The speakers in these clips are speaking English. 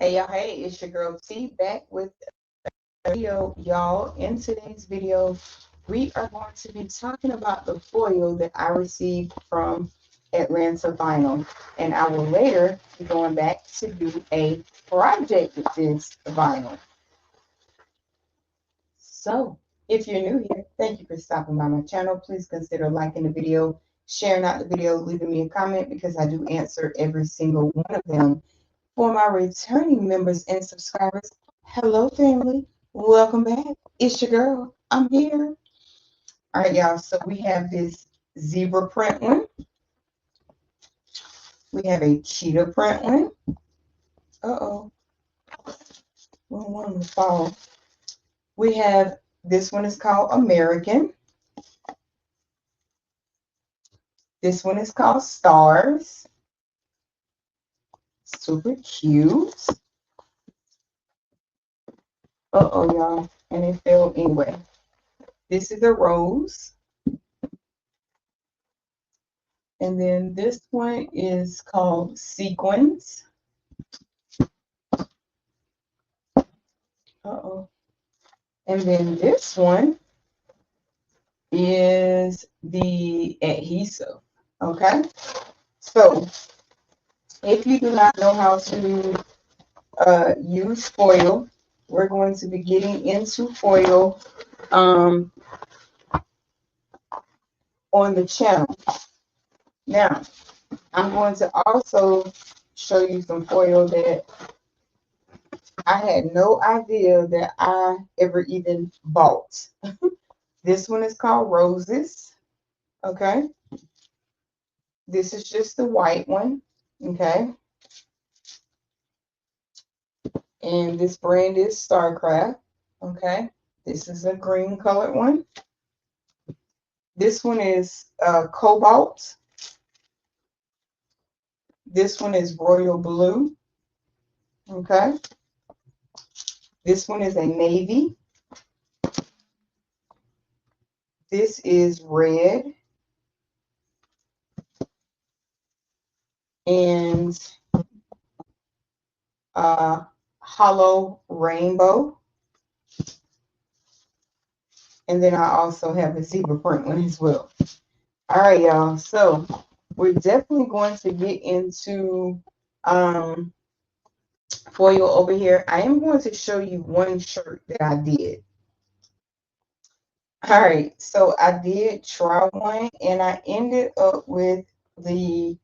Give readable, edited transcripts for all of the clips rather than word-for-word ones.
Hey y'all, hey, it's your girl T back with a video, y'all. In today's video, we are going to be talking about the foil that I received from Atlanta Vinyl, and I will later be going back to do a project with this vinyl. So, if you're new here, thank you for stopping by my channel. Please consider liking the video, sharing out the video, leaving me a comment because I do answer every single one of them. For my returning members and subscribers, hello family, welcome back. It's your girl, I'm here. All right, y'all, so we have this zebra print one. We have a cheetah print one. Uh-oh, we don't want them to fall. We have, this one is called American. This one is called Stars. Super cute. Uh-oh, y'all, and it fell anyway. This is a rose. And then this one is called Sequins. Uh-oh. And then this one is the adhesive. Okay? So, if you do not know how to use foil, we're going to be getting into foil on the channel. Now, I'm going to also show you some foil that I had no idea that I ever even bought. This one is called Roses. Okay. This is just the white one. Okay. And this brand is StarCraft. Okay. This is a green colored one. This one is Cobalt. This one is Royal Blue. Okay. This one is a navy. This is red. And hollow rainbow. And then I also have a zebra print one as well. All right, y'all. So we're definitely going to get into foil over here. I am going to show you one shirt that I did. All right, so I did try one and I ended up with the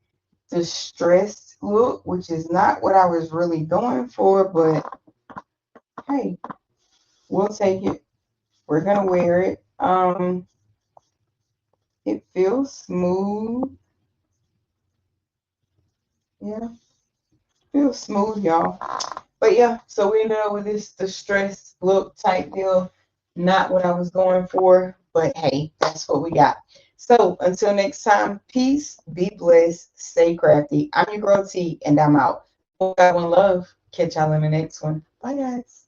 distressed look, which is not what I was really going for, but hey, we'll take it. We're gonna wear it. It feels smooth. Yeah, feels smooth, y'all. But yeah, so we ended up with this distressed look type deal. Not what I was going for, but hey, that's what we got. So until next time, peace, be blessed, stay crafty. I'm your girl T, and I'm out. One love. Catch y'all in the next one. Bye, guys.